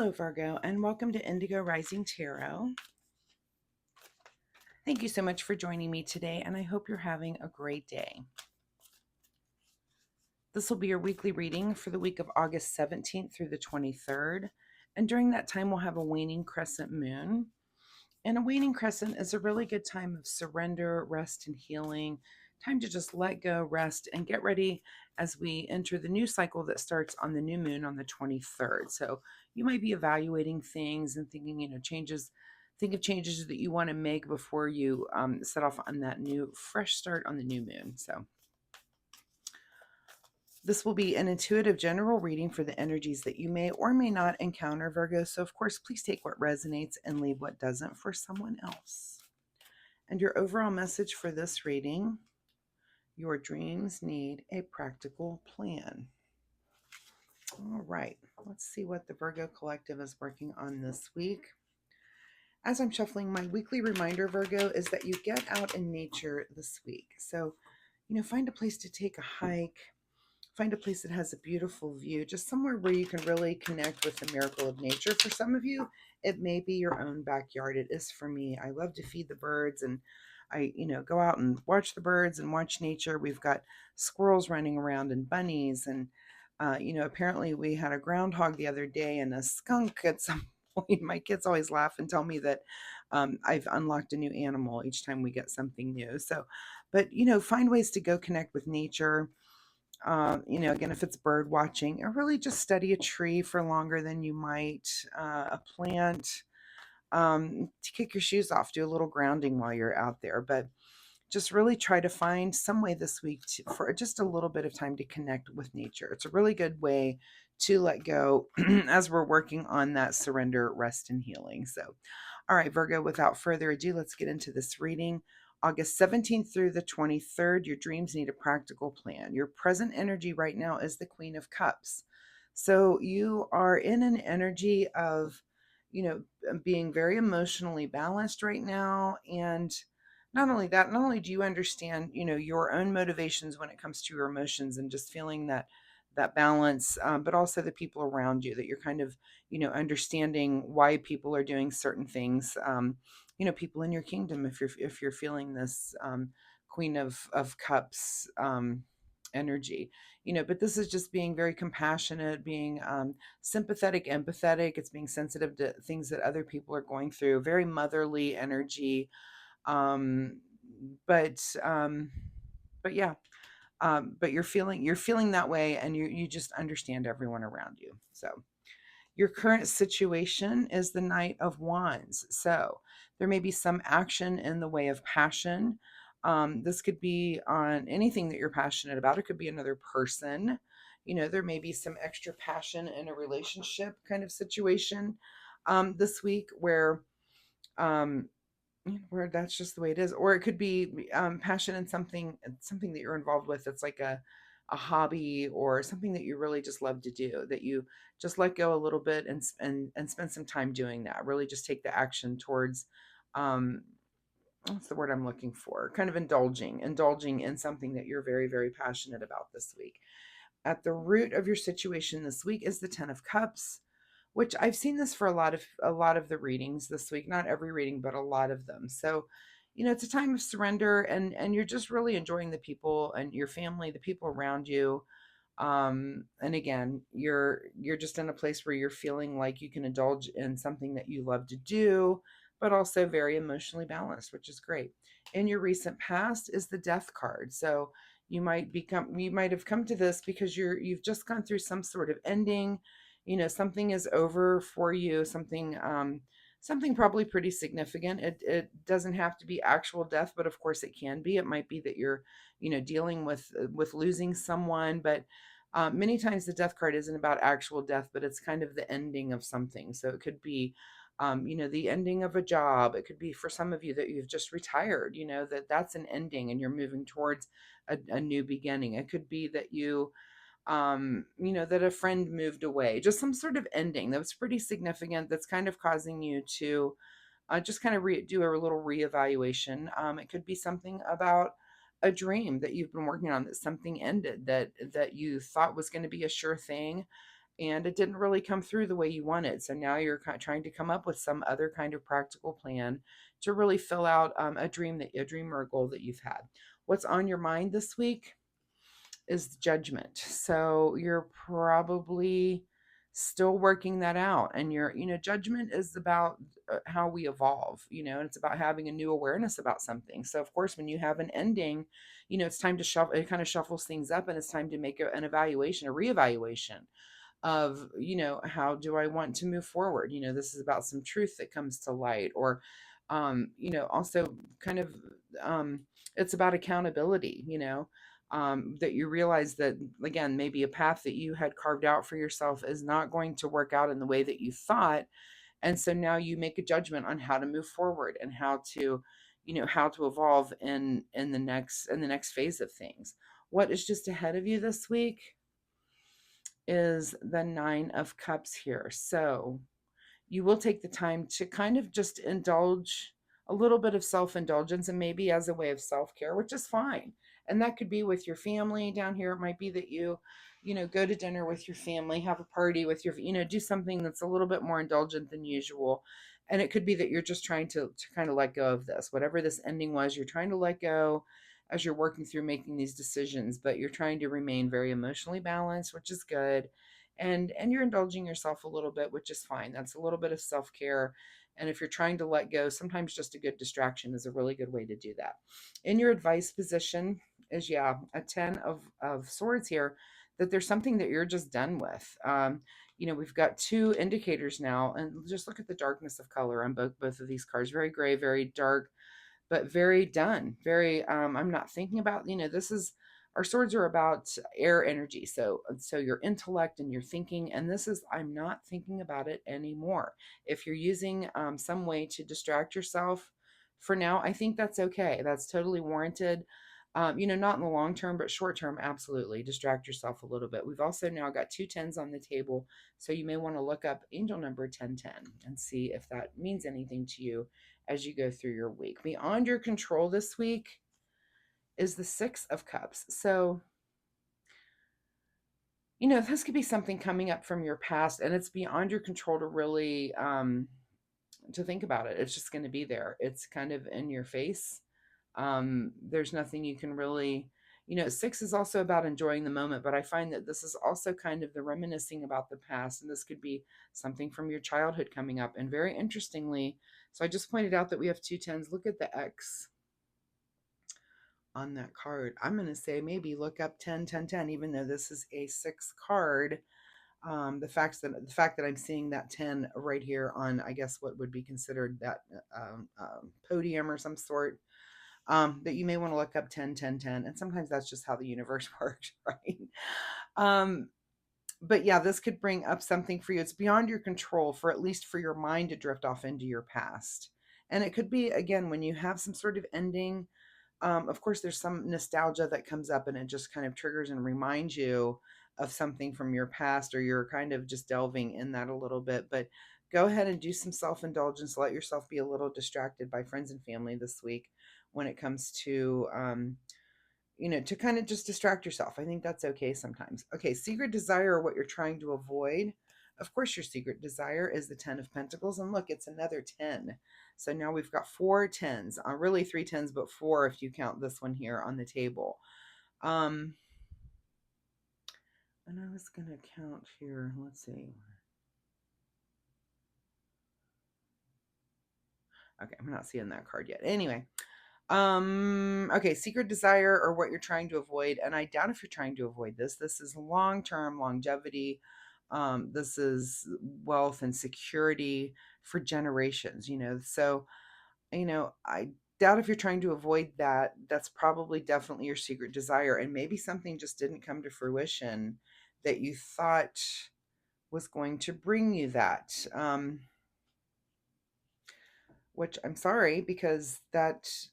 Hello, Virgo, and welcome to Indigo Rising Tarot. Thank you so much for joining me today, and I hope you're having a great day. This will be your weekly reading for the week of August 17th through the 23rd, and during that time, we'll have a waning crescent moon. And a waning crescent is a really good time of surrender, rest, and healing. Time to just let go, rest, and get ready as we enter the new cycle that starts on the new moon on the 23rd. So you might be evaluating things and thinking, changes. Think of changes that you want to make before you set off on that new fresh start on the new moon. So this will be an intuitive general reading for the energies that you may or may not encounter, Virgo. So, of course, please take what resonates and leave what doesn't for someone else. And your overall message for this reading: your dreams need a practical plan. All right, let's see what the Virgo Collective is working on this week. As I'm shuffling, my weekly reminder, Virgo, is that you get out in nature this week. So, find a place to take a hike. Find a place that has a beautiful view, just somewhere where you can really connect with the miracle of nature. For some of you, it may be your own backyard. It is for me. I love to feed the birds, and I, go out and watch the birds and watch nature. We've got squirrels running around and bunnies. And, apparently we had a groundhog the other day and a skunk at some point. My kids always laugh and tell me that I've unlocked a new animal each time we get something new. So, but, find ways to go connect with nature. Again, if it's bird watching, or really just study a tree for longer than you might a plant, to kick your shoes off, do a little grounding while you're out there. But just really try to find some way this week for just a little bit of time to connect with nature. It's a really good way to let go as we're working on that surrender, rest, and healing. So, all right, Virgo, without further ado, let's get into this reading. August 17th through the 23rd, your dreams need a practical plan. Your present energy right now is the Queen of Cups. So you are in an energy of, being very emotionally balanced right now. And not only that, not only do you understand, your own motivations when it comes to your emotions and just feeling that balance, but also the people around you, that you're kind of, understanding why people are doing certain things. People in your kingdom, if you're feeling this Queen of Cups energy, but this is just being very compassionate, being sympathetic, empathetic. It's being sensitive to things that other people are going through. Very motherly energy. um but um but yeah, but you're feeling that way, and you just understand everyone around you. So your current situation is the Knight of Wands. So there may be some action in the way of passion. This could be on anything that you're passionate about. It could be another person. There may be some extra passion in a relationship kind of situation this week, um, where that's just the way it is. Or it could be passion in something that you're involved with. It's like a hobby or something that you really just love to do, that you just let go a little bit and spend some time doing that. Really just take the action towards um what's the word I'm looking for? Kind of indulging in something that you're very, very passionate about this week. At the root of your situation this week is the 10 of Cups, which I've seen this for a lot of the readings this week. Not every reading, but a lot of them. So, it's a time of surrender, and you're just really enjoying the people and your family, the people around you. And again, you're just in a place where you're feeling like you can indulge in something that you love to do, but also very emotionally balanced, which is great. In your recent past is the Death card. So you might have come to this because you've just gone through some sort of ending. Something is over for you, something probably pretty significant. It doesn't have to be actual death, but of course it can be. It might be that you're dealing with losing someone. But many times the Death card isn't about actual death, but it's kind of the ending of something. So it could be the ending of a job. It could be for some of you that you've just retired, that's an ending and you're moving towards a new beginning. It could be that that a friend moved away, just some sort of ending that was pretty significant, that's kind of causing you to just kind of do a little reevaluation. It could be something about a dream that you've been working on, that something ended, that you thought was going to be a sure thing, and it didn't really come through the way you wanted. So now you're trying to come up with some other kind of practical plan to really fill out a dream or a goal that you've had. What's on your mind this week is judgment. So you're probably still working that out, and judgment is about how we evolve, and it's about having a new awareness about something. So of course, when you have an ending, it's time to shuffle. It kind of shuffles things up, and it's time to make an evaluation, a reevaluation of, how do I want to move forward. This is about some truth that comes to light, or also kind of, um it's about accountability, that you realize that, again, maybe a path that you had carved out for yourself is not going to work out in the way that you thought. And so now you make a judgment on how to move forward, and how to evolve in the next phase of things. What is just ahead of you this week is the Nine of Cups here. So you will take the time to kind of just indulge a little bit of self-indulgence, and maybe as a way of self-care, which is fine. And that could be with your family down here. It might be that go to dinner with your family, have a party with do something that's a little bit more indulgent than usual. And it could be that you're just trying to kind of let go of this, whatever this ending was. You're trying to let go as you're working through making these decisions, but you're trying to remain very emotionally balanced, which is good. And you're indulging yourself a little bit, which is fine. That's a little bit of self-care. And if you're trying to let go, sometimes just a good distraction is a really good way to do that. In your advice position is, yeah, a 10 of swords here, that there's something that you're just done with. We've got two indicators now, and just look at the darkness of color on both of these cards. Very gray, very dark, but very done. Very, I'm not thinking about, this is, our swords are about air energy. So your intellect and your thinking, and this is, I'm not thinking about it anymore. If you're using some way to distract yourself for now, I think that's okay. That's totally warranted. Not in the long term, but short term, absolutely distract yourself a little bit. We've also now got two tens on the table. So you may want to look up angel number 1010 and see if that means anything to you as you go through your week. Beyond your control this week is the Six of Cups. So, this could be something coming up from your past, and it's beyond your control to really to think about it. It's just going to be there. It's kind of in your face. There's nothing you can really, six is also about enjoying the moment, but I find that this is also kind of the reminiscing about the past, and this could be something from your childhood coming up. And very interestingly, so I just pointed out that we have two tens. Look at the X on that card. I'm going to say maybe look up 10 10 10, even though this is a six card. The fact that I'm seeing that 10 right here on, I guess, what would be considered that podium or some sort, that you may want to look up 10 10 10. And sometimes that's just how the universe works, right? But yeah, this could bring up something for you. It's beyond your control, for at least for your mind to drift off into your past. And it could be, again, when you have some sort of ending. Of course, there's some nostalgia that comes up, and it just kind of triggers and reminds you of something from your past, or you're kind of just delving in that a little bit. But go ahead and do some self-indulgence. Let yourself be a little distracted by friends and family this week when it comes to, to kind of just distract yourself. I think that's okay sometimes. Okay, secret desire, or what you're trying to avoid. Of course, your secret desire is the 10 of Pentacles. And look, it's another 10. So now we've got four tens, really three tens, but four if you count this one here on the table. And I was going to count here. Let's see. Okay, I'm not seeing that card yet. Anyway, okay, secret desire, or what you're trying to avoid. And I doubt if you're trying to avoid this. This is long-term longevity. This is wealth and security for generations, So, I doubt if you're trying to avoid that. That's probably definitely your secret desire. And maybe something just didn't come to fruition that you thought was going to bring you that. Which I'm sorry, because that's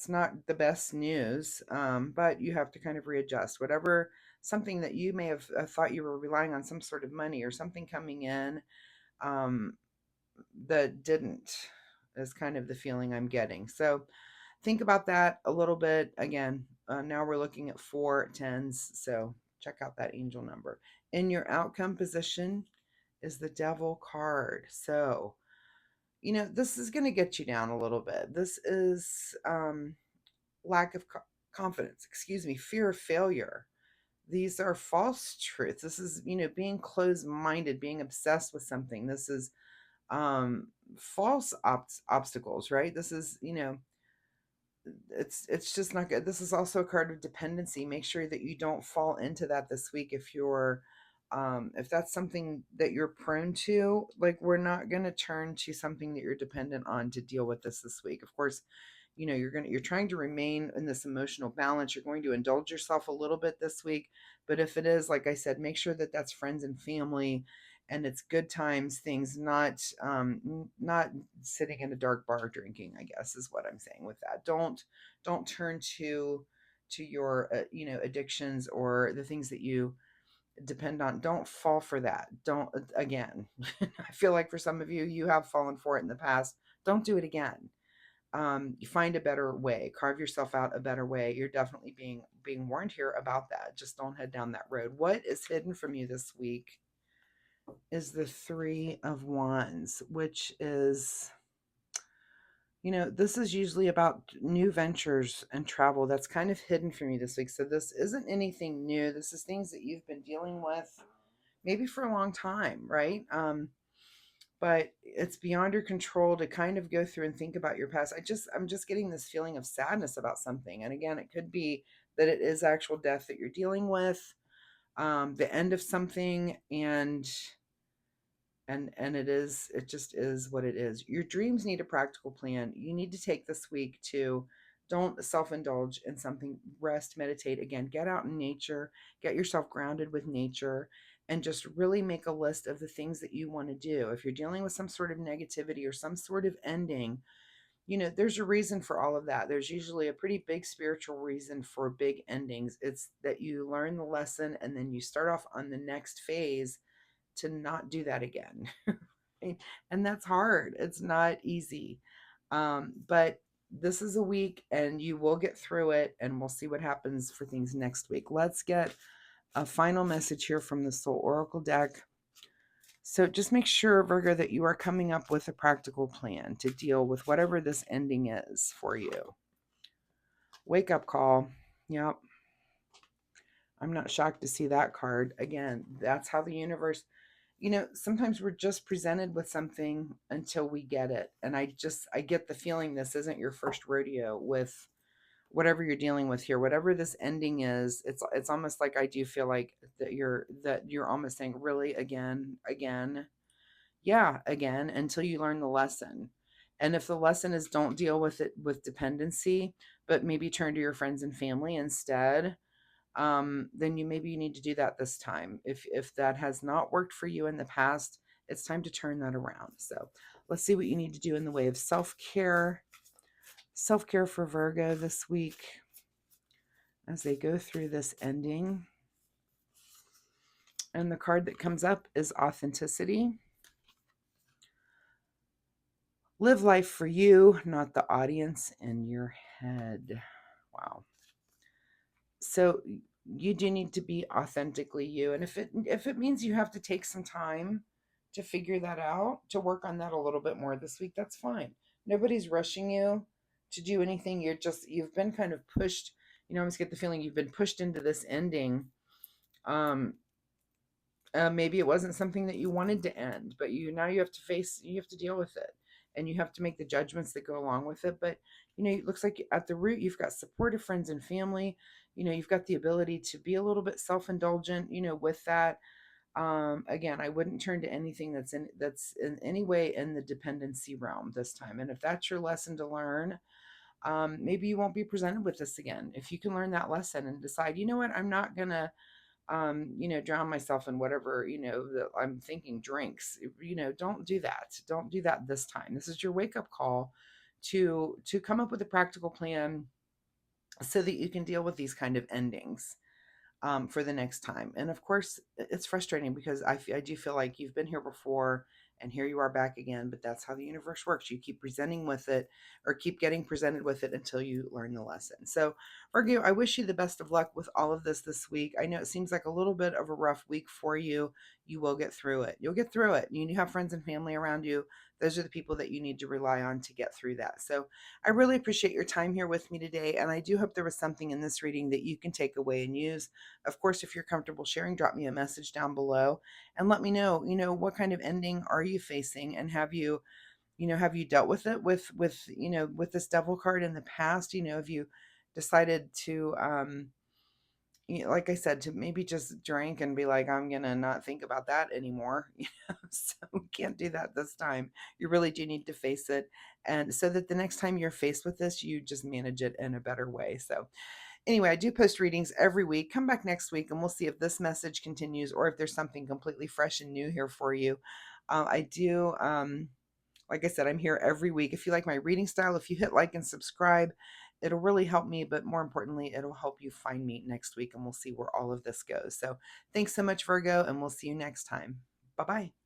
not the best news. But you have to kind of readjust whatever, something that you may have thought you were relying on some sort of money or something coming in, um, that didn't, is kind of the feeling I'm getting. So think about that a little bit. Again, now we're looking at four tens. So Check out that angel number. In your outcome position is the devil card. So, this is going to get you down a little bit. This is lack of confidence, excuse me, fear of failure. These are false truths. This is, being closed minded, being obsessed with something. This is false obstacles, right? This is, it's just not good. This is also a card of dependency. Make sure that you don't fall into that this week. If that's something that you're prone to, like, we're not going to turn to something that you're dependent on to deal with this week. Of course, you're trying to remain in this emotional balance. You're going to indulge yourself a little bit this week, but if it is, like I said, make sure that that's friends and family, and it's good times things, not sitting in a dark bar drinking, I guess is what I'm saying with that. Don't turn to your addictions or the things that you depend on. Don't fall for that. Don't again. I feel like for some of you, you have fallen for it in the past. Don't do it again. You find a better way, carve yourself out a better way. You're definitely being warned here about that. Just don't head down that road. What is hidden from you this week is the 3 of Wands, which is, this is usually about new ventures and travel. That's kind of hidden from you this week. So this isn't anything new. This is things that you've been dealing with maybe for a long time, right? But it's beyond your control to kind of go through and think about your past. I'm just getting this feeling of sadness about something. And again, it could be that it is actual death that you're dealing with, the end of something, and it just is what it is. Your dreams need a practical plan. You need to take this week to don't self-indulge in something. Rest, meditate, again, get out in nature, get yourself grounded with nature, and just really make a list of the things that you want to do. If you're dealing with some sort of negativity or some sort of ending, there's a reason for all of that. There's usually a pretty big spiritual reason for big endings. It's that you learn the lesson and then you start off on the next phase to not do that again. And that's hard. It's not easy. But this is a week and you will get through it, and we'll see what happens for things next week. Let's get a final message here from the Soul Oracle deck. So just make sure, Virgo, that you are coming up with a practical plan to deal with whatever this ending is for you. Wake up call. Yep. I'm not shocked to see that card. Again, that's how the universe, sometimes we're just presented with something until we get it. And I get the feeling this isn't your first rodeo with whatever you're dealing with here. Whatever this ending is, it's almost like I do feel like that you're almost saying, really, again, yeah, again, until you learn the lesson. And if the lesson is don't deal with it with dependency, but maybe turn to your friends and family instead, then maybe you need to do that this time. If that has not worked for you in the past, it's time to turn that around. So let's see what you need to do in the way of self-care. Self-care for Virgo this week as they go through this ending. And the card that comes up is authenticity. Live life for you, not the audience in your head. Wow. So you do need to be authentically you. And if it means you have to take some time to figure that out, to work on that a little bit more this week, that's fine. Nobody's rushing you to do anything. You've been kind of pushed, I always get the feeling you've been pushed into this ending. Maybe it wasn't something that you wanted to end, but you have to deal with it, and you have to make the judgments that go along with it. But it looks like at the root you've got supportive friends and family. You've got the ability to be a little bit self-indulgent with that. Again, I wouldn't turn to anything that's in any way in the dependency realm this time. And if that's your lesson to learn, maybe you won't be presented with this again. If you can learn that lesson and decide, what, I'm not gonna drown myself in whatever, that I'm thinking drinks, don't do that. Don't do that this time. This is your wake up call to come up with a practical plan so that you can deal with these kind of endings for the next time. And of course, it's frustrating because I do feel like you've been here before And here you are back again, but that's how the universe works. You keep presenting with it, or keep getting presented with it until you learn the lesson. So, Virgo, I wish you the best of luck with all of this week. I know it seems like a little bit of a rough week for you. You will get through it. You'll get through it. You have friends and family around you. Those are the people that you need to rely on to get through that. So, I really appreciate your time here with me today. And I do hope there was something in this reading that you can take away and use. Of course, if you're comfortable sharing, drop me a message down below and let me know, what kind of ending are you facing, and have you dealt with it with this devil card in the past? Have you decided to like I said, to maybe just drink and be like, I'm gonna not think about that anymore. So we can't do that this time. You really do need to face it, and so that the next time you're faced with this, you just manage it in a better way. So anyway, I do post readings every week. Come back next week and we'll see if this message continues or if there's something completely fresh and new here for you. I do, like I said, I'm here every week. If you like my reading style, if you hit like and subscribe, it'll really help me. But more importantly, it'll help you find me next week and we'll see where all of this goes. So thanks so much, Virgo, and we'll see you next time. Bye bye.